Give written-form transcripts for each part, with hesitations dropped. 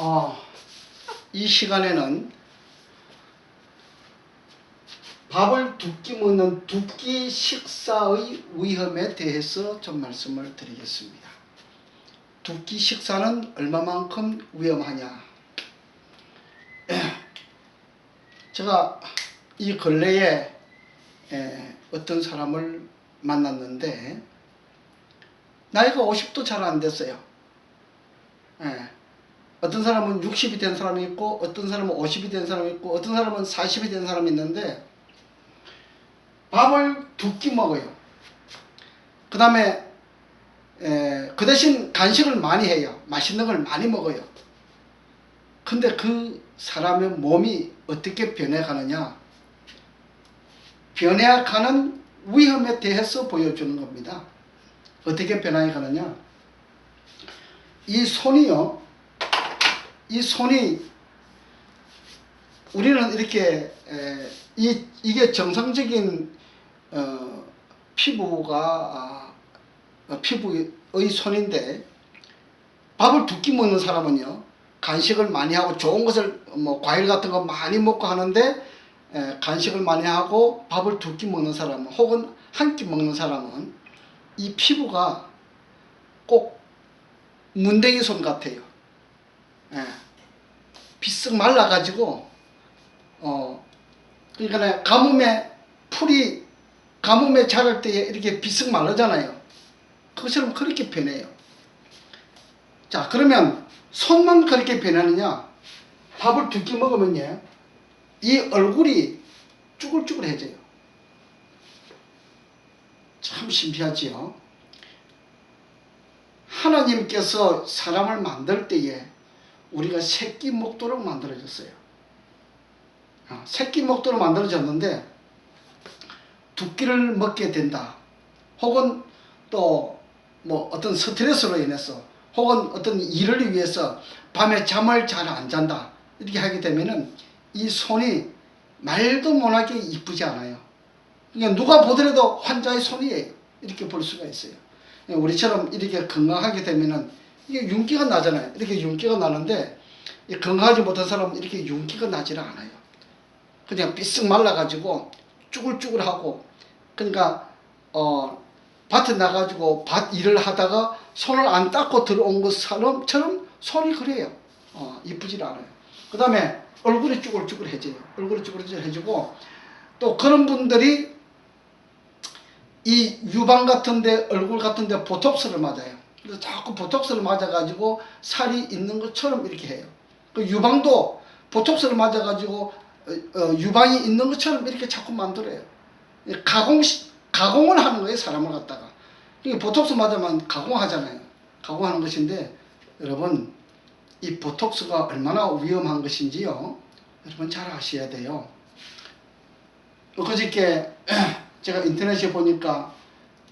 어, 이 시간에는 밥을 두 끼 먹는 두 끼 식사의 위험에 대해서 좀 말씀을 드리겠습니다. 두 끼 식사는 얼마만큼 위험하냐? 제가 이 근래에 어떤 사람을 만났는데 나이가 50도 잘 안 됐어요. 어떤 사람은 60이 된 사람이 있고 어떤 사람은 50이 된 사람이 있고 어떤 사람은 40이 된 사람이 있는데 밥을 두 끼 먹어요. 그 다음에 그 대신 간식을 많이 해요. 맛있는 걸 많이 먹어요. 근데 그 사람의 몸이 어떻게 변해가느냐? 변해가는 위험에 대해서 보여주는 겁니다. 어떻게 변해가느냐? 이 손이요. 이 손이 우리는 이렇게 이게 정상적인 피부의 손인데 밥을 두 끼 먹는 사람은요 간식을 많이 하고 좋은 것을 과일 같은 거 많이 먹고 하는데 간식을 많이 하고 밥을 두 끼 먹는 사람은 혹은 한 끼 먹는 사람은 이 피부가 꼭 문댕이 손 같아요. 비쓱 말라가지고 그러니까 가뭄에 자랄 때 이렇게 비쓱 마르잖아요. 그것처럼 그렇게 변해요. 자, 그러면 손만 그렇게 변하느냐? 밥을 두 끼 먹으면요 이 얼굴이 쭈글쭈글해져요. 참 신비하지요. 하나님께서 사람을 만들 때에 우리가 새끼 목도로 만들어졌어요. 새끼 목도로 만들어졌는데 두 끼를 먹게 된다. 혹은 또 어떤 스트레스로 인해서 혹은 어떤 일을 위해서 밤에 잠을 잘 안 잔다. 이렇게 하게 되면은 이 손이 말도 못하게 이쁘지 않아요. 그러니까 누가 보더라도 환자의 손이에요. 이렇게 볼 수가 있어요. 우리처럼 이렇게 건강하게 되면은 이게 윤기가 나잖아요. 이렇게 윤기가 나는데 건강하지 못한 사람은 이렇게 윤기가 나지를 않아요. 그냥 삐쓱 말라가지고 쭈글쭈글하고 그러니까 밭에 나가지고 밭 일을 하다가 손을 안 닦고 들어온 것처럼 손이 그래요. 이쁘질 않아요. 그 다음에 얼굴이 쭈글쭈글해져요. 얼굴이 쭈글쭈글해지고 또 그런 분들이 이 유방 같은데 얼굴 같은데 보톡스를 맞아요. 그래서 자꾸 보톡스를 맞아가지고 살이 있는 것처럼 이렇게 해요. 그 유방도 보톡스를 맞아가지고 유방이 있는 것처럼 이렇게 자꾸 만들어요. 가공을 하는 거예요, 사람을 갖다가. 보톡스 맞으면 가공하잖아요. 가공하는 것인데 여러분 이 보톡스가 얼마나 위험한 것인지요. 여러분 잘 아셔야 돼요. 그저께 제가 인터넷에 보니까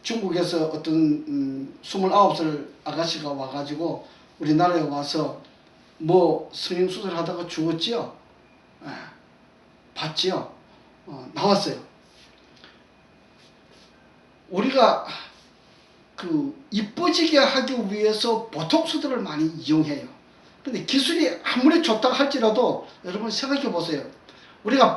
중국에서 어떤 29살 아가씨가 와가지고 우리나라에 와서 성형수술 하다가 죽었지요. 봤지요. 나왔어요. 우리가 이뻐지게 하기 위해서 보톡스들을 많이 이용해요. 근데 기술이 아무리 좋다 할지라도 여러분 생각해 보세요. 우리가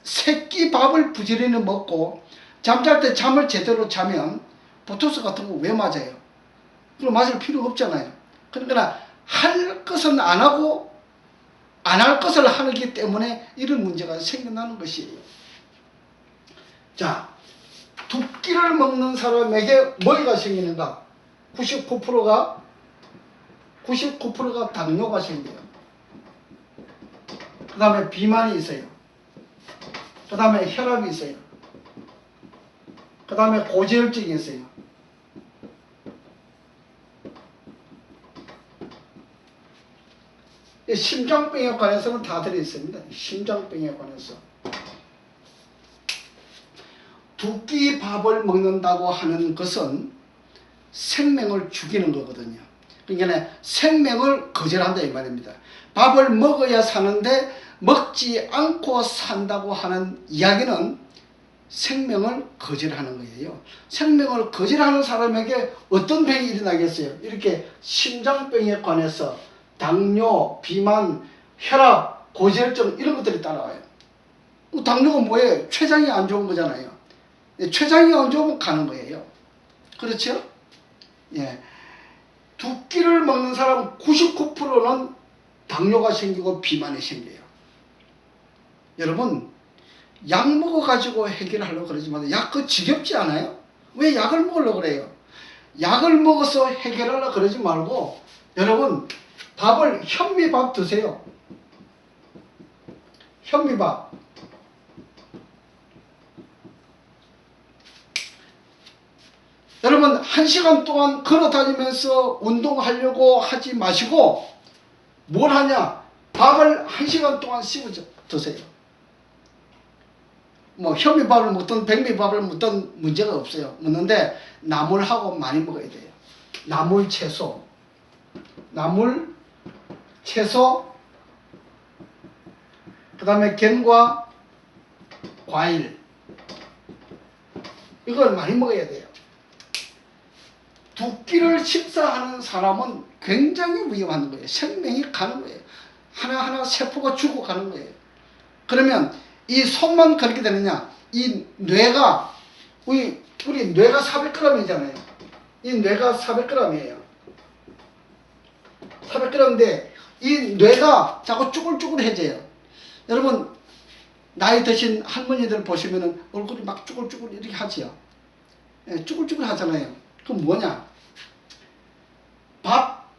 새끼 밥을 부지런히 먹고 잠잘 때 잠을 제대로 자면 보톡스 같은 거 왜 맞아요? 그럼 맞을 필요가 없잖아요. 그러니까 할 것은 안 하고 안 할 것을 하기 때문에 이런 문제가 생겨나는 것이에요. 자, 두 끼를 먹는 사람에게 뭐가 생기는가? 99%가 당뇨가 생겨요. 그 다음에 비만이 있어요. 그 다음에 혈압이 있어요. 그 다음에 고지혈증이 있어요. 심장병에 관해서는 다 들어있습니다. 심장병에 관해서. 두 끼 밥을 먹는다고 하는 것은 생명을 죽이는 거거든요. 그러니까 생명을 거절한다 이 말입니다. 밥을 먹어야 사는데 먹지 않고 산다고 하는 이야기는 생명을 거절하는 거예요. 생명을 거절하는 사람에게 어떤 병이 일어나겠어요? 이렇게 심장병에 관해서 당뇨, 비만, 혈압, 고지혈증 이런 것들이 따라와요. 당뇨가 뭐예요? 췌장이 안 좋은 거잖아요. 췌장이 안 좋으면 가는 거예요. 그렇죠? 예. 두 끼를 먹는 사람 99%는 당뇨가 생기고 비만이 생겨요. 여러분, 약 먹어가지고 해결하려고 그러지 마세요. 약 그거 지겹지 않아요? 왜 약을 먹으려고 그래요? 약을 먹어서 해결하려고 그러지 말고 여러분, 밥을 현미밥 드세요. 현미밥. 여러분, 1시간 동안 걸어 다니면서 운동하려고 하지 마시고 뭘 하냐? 밥을 1시간 동안 씹어 드세요. 뭐 현미밥을 먹든 백미밥을 먹든 문제가 없어요. 먹는데 나물하고 많이 먹어야 돼요. 나물, 채소, 그 다음에 견과 과일, 이걸 많이 먹어야 돼요. 두 끼를 식사하는 사람은 굉장히 위험한 거예요. 생명이 가는 거예요. 하나하나 세포가 죽어가는 거예요. 그러면 이 손만 그렇게 되느냐? 이 뇌가 우리 뇌가 400g이잖아요. 이 뇌가 400g이에요. 400g인데 이 뇌가 자꾸 쭈글쭈글해져요. 여러분, 나이 드신 할머니들 보시면은 얼굴이 막 쭈글쭈글 이렇게 하지요. 예, 쭈글쭈글 하잖아요. 그럼 뭐냐? 밥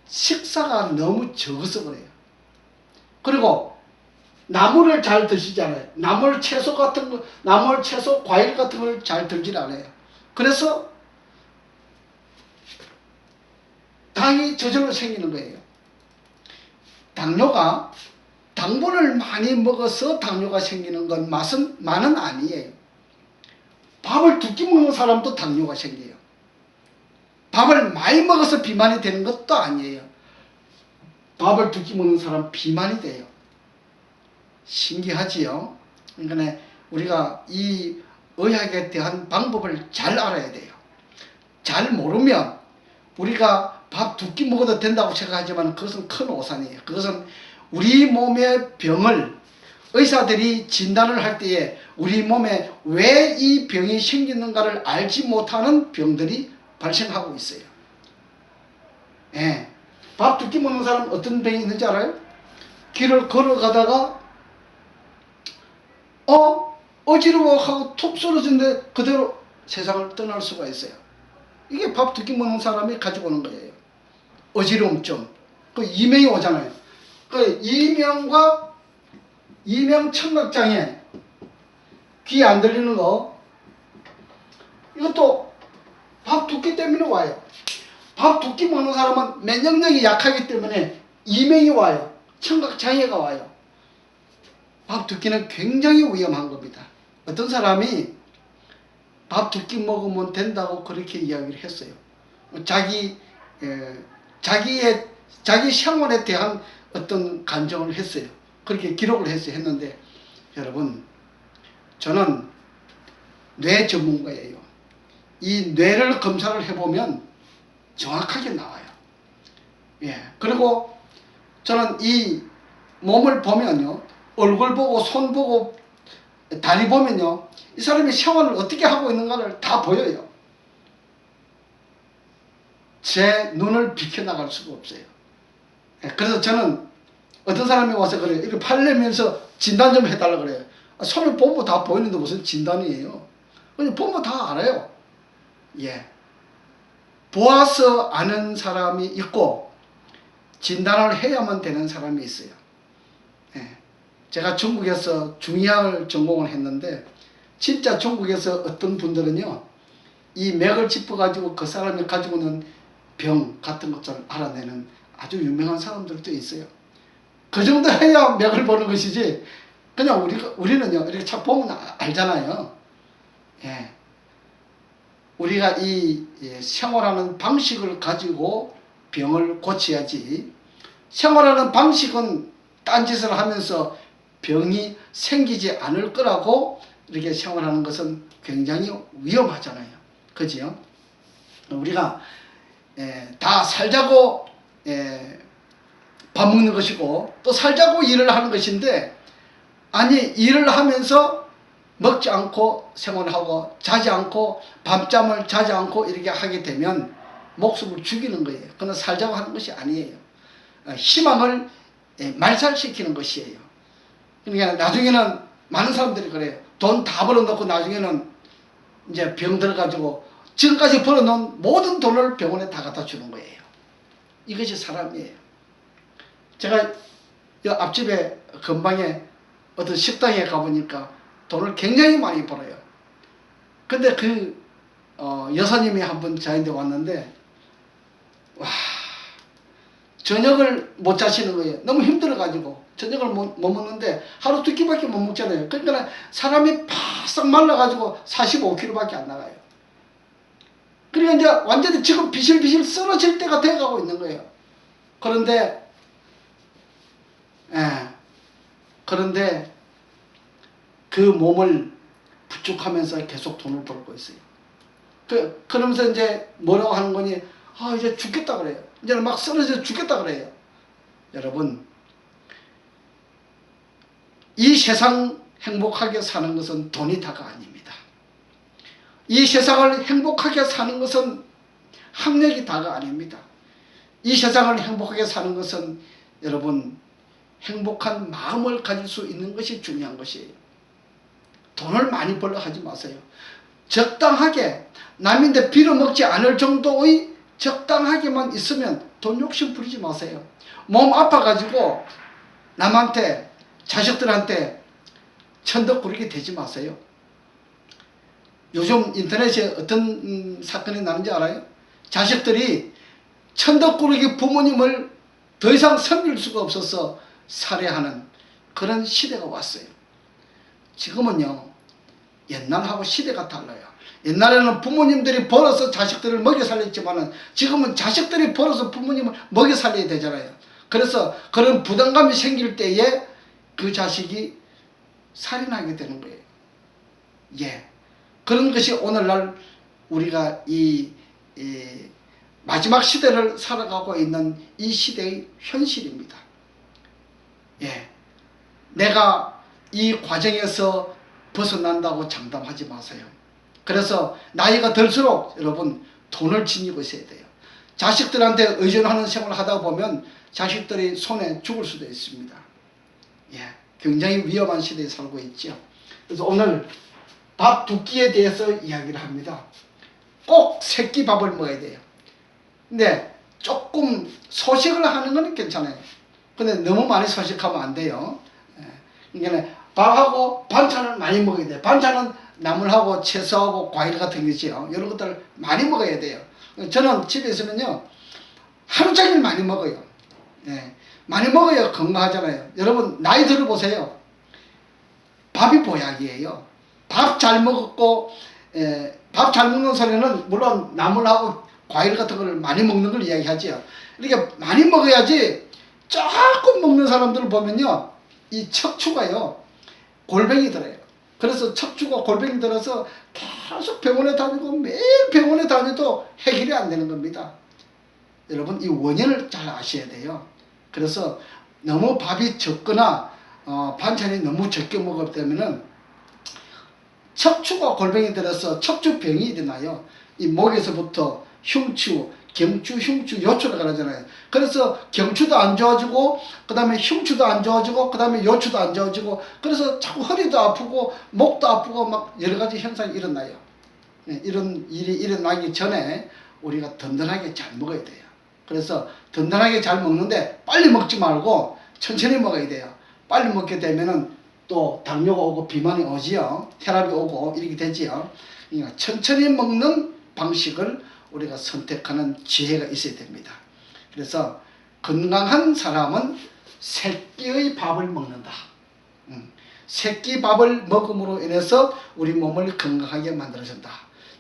식사가 너무 적어서 그래요. 그리고 나물을 잘 드시잖아요. 나물, 채소 같은 거, 나물, 채소, 과일 같은 걸 잘 들질 않아요. 그래서 당이 저절로 생기는 거예요. 당분을 많이 먹어서 당뇨가 생기는 건 만은 아니에요. 밥을 두 끼 먹는 사람도 당뇨가 생겨요. 밥을 많이 먹어서 비만이 되는 것도 아니에요. 밥을 두 끼 먹는 사람 비만이 돼요. 신기하지요? 그러니까 우리가 이 의학에 대한 방법을 잘 알아야 돼요. 잘 모르면 우리가 밥 두 끼 먹어도 된다고 생각하지만 그것은 큰 오산이에요. 그것은 우리 몸의 병을 의사들이 진단을 할 때에 우리 몸에 왜 이 병이 생기는가를 알지 못하는 병들이 발생하고 있어요. 예. 밥 두 끼 먹는 사람 어떤 병이 있는지 알아요? 길을 걸어가다가 어지러워하고 툭 쓰러진데 그대로 세상을 떠날 수가 있어요. 이게 밥 두 끼 먹는 사람이 가지고 오는 거예요. 어지러움증. 그 이명이 오잖아요. 그 이명 청각장애, 귀 안 들리는 거, 이것도 밥 두 끼 때문에 와요. 밥 두 끼 먹는 사람은 면역력이 약하기 때문에 이명이 와요. 청각장애가 와요. 밥 두 끼는 굉장히 위험한 겁니다. 어떤 사람이 밥 두 끼 먹으면 된다고 그렇게 이야기를 했어요. 자기 생활에 대한 어떤 간증을 했어요. 그렇게 기록을 했는데 여러분, 저는 뇌 전문가예요. 이 뇌를 검사를 해보면 정확하게 나와요. 예. 그리고 저는 이 몸을 보면요, 얼굴 보고 손 보고 다리 보면요, 이 사람이 생활을 어떻게 하고 있는가를 다 보여요. 제 눈을 비켜나갈 수가 없어요. 예. 그래서 저는 어떤 사람이 와서 그래요. 이렇게 팔려면서 진단 좀 해달라 그래요. 손을 보면 다 보이는데 무슨 진단이에요. 그냥 보면 다 알아요. 예. 보아서 아는 사람이 있고 진단을 해야만 되는 사람이 있어요. 예. 제가 중국에서 중의학을 전공을 했는데 진짜 중국에서 어떤 분들은요, 이 맥을 짚어가지고 그 사람이 가지고 있는 병 같은 것을 알아내는 아주 유명한 사람들도 있어요. 그 정도 해야 맥을 보는 것이지, 그냥 우리는요, 이렇게 착 보면 알잖아요. 예. 우리가 이 생활하는 방식을 가지고 병을 고쳐야지, 생활하는 방식은 딴짓을 하면서 병이 생기지 않을 거라고 이렇게 생활하는 것은 굉장히 위험하잖아요. 그죠? 우리가 다 살자고 밥 먹는 것이고 또 살자고 일을 하는 것인데, 아니 일을 하면서 먹지 않고 생활하고 자지 않고 밤잠을 자지 않고 이렇게 하게 되면 목숨을 죽이는 거예요. 그건 살자고 하는 것이 아니에요. 희망을 말살시키는 것이에요. 그러니까 나중에는 많은 사람들이 그래요. 돈 다 벌어놓고 나중에는 이제 병 들어가지고 지금까지 벌어놓은 모든 돈을 병원에 다 갖다 주는 거예요. 이것이 사람이에요. 제가 이 앞집에 근방에 어떤 식당에 가보니까 돈을 굉장히 많이 벌어요. 근데 그 여사님이 한번 저한테 왔는데, 와, 저녁을 못 자시는 거예요. 너무 힘들어가지고 저녁을 못 먹는데 하루 두 끼밖에 못 먹잖아요. 그러니까 사람이 바싹 말라가지고 45kg밖에 안 나가요. 그러니까 이제 완전히 지금 비실비실 쓰러질 때가 돼가고 있는 거예요. 그런데 그 몸을 부축하면서 계속 돈을 벌고 있어요. 그러면서 이제 뭐라고 하는 거니? 아, 이제 죽겠다 그래요. 이제는 막 쓰러져 죽겠다 그래요. 여러분, 이 세상 행복하게 사는 것은 돈이 다가 아닙니다. 이 세상을 행복하게 사는 것은 학력이 다가 아닙니다. 이 세상을 행복하게 사는 것은 여러분, 행복한 마음을 가질 수 있는 것이 중요한 것이에요. 돈을 많이 벌려 하지 마세요. 적당하게, 남인데 빌어먹지 않을 정도의 적당하게만 있으면 돈 욕심 부리지 마세요. 몸 아파가지고 남한테, 자식들한테 천덕꾸러기 되지 마세요. 요즘 인터넷에 어떤 사건이 나는지 알아요? 자식들이 천덕꾸러기 부모님을 더 이상 섬길 수가 없어서 살해하는 그런 시대가 왔어요. 지금은요, 옛날하고 시대가 달라요. 옛날에는 부모님들이 벌어서 자식들을 먹여 살렸지만은 지금은 자식들이 벌어서 부모님을 먹여 살려야 되잖아요. 그래서 그런 부담감이 생길 때에 그 자식이 살인하게 되는 거예요. 그런 것이 오늘날 우리가 이 마지막 시대를 살아가고 있는 이 시대의 현실입니다. 내가 이 과정에서 벗어난다고 장담하지 마세요. 그래서 나이가 들수록 여러분 돈을 지니고 있어야 돼요. 자식들한테 의존하는 생활을 하다 보면 자식들이 손에 죽을 수도 있습니다. 굉장히 위험한 시대에 살고 있죠. 그래서 오늘 밥 두 끼에 대해서 이야기를 합니다. 꼭 세 끼 밥을 먹어야 돼요. 근데 조금 소식을 하는 건 괜찮아요. 근데 너무 많이 소식하면 안 돼요. 그러니까 밥하고 반찬을 많이 먹어야 돼요. 반찬은 나물하고 채소하고 과일 같은 거지요. 이런 것들을 많이 먹어야 돼요. 저는 집에 있으면요, 하루 종일 많이 먹어요. 많이 먹어야 건강하잖아요. 여러분 나이 들어보세요. 밥이 보약이에요. 밥 잘 먹었고, 밥 잘 먹는 소리는 물론 나물하고 과일 같은 걸 많이 먹는 걸 이야기하지요. 이렇게 많이 먹어야지. 조금 먹는 사람들을 보면요, 이 척추가요 골병이 들어요. 그래서 척추가 골병이 들어서 계속 병원에 다니고 매일 병원에 다녀도 해결이 안 되는 겁니다. 여러분 이 원인을 잘 아셔야 돼요. 그래서 너무 밥이 적거나 반찬이 너무 적게 먹었기 때문에 척추가 골병이 들어서 척추병이 일어나요. 이 목에서부터 흉추, 경추, 흉추, 요추를 가라잖아요. 그래서 경추도 안 좋아지고, 그 다음에 흉추도 안 좋아지고, 그 다음에 요추도 안 좋아지고, 그래서 자꾸 허리도 아프고 목도 아프고 막 여러 가지 현상이 일어나요. 이런 일이 일어나기 전에 우리가 든든하게 잘 먹어야 돼요. 그래서 든든하게 잘 먹는데 빨리 먹지 말고 천천히 먹어야 돼요. 빨리 먹게 되면은 또 당뇨가 오고 비만이 오지요. 혈압이 오고 이렇게 되지요. 그러니까 천천히 먹는 방식을 우리가 선택하는 지혜가 있어야 됩니다. 그래서 건강한 사람은 세 끼의 밥을 먹는다. 세 끼 밥을 먹음으로 인해서 우리 몸을 건강하게 만들어준다.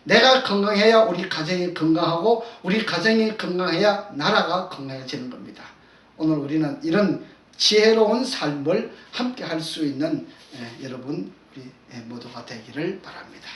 내가 건강해야 우리 가정이 건강하고 우리 가정이 건강해야 나라가 건강해지는 겁니다. 오늘 우리는 이런 지혜로운 삶을 함께 할 수 있는 여러분 우리 모두가 되기를 바랍니다.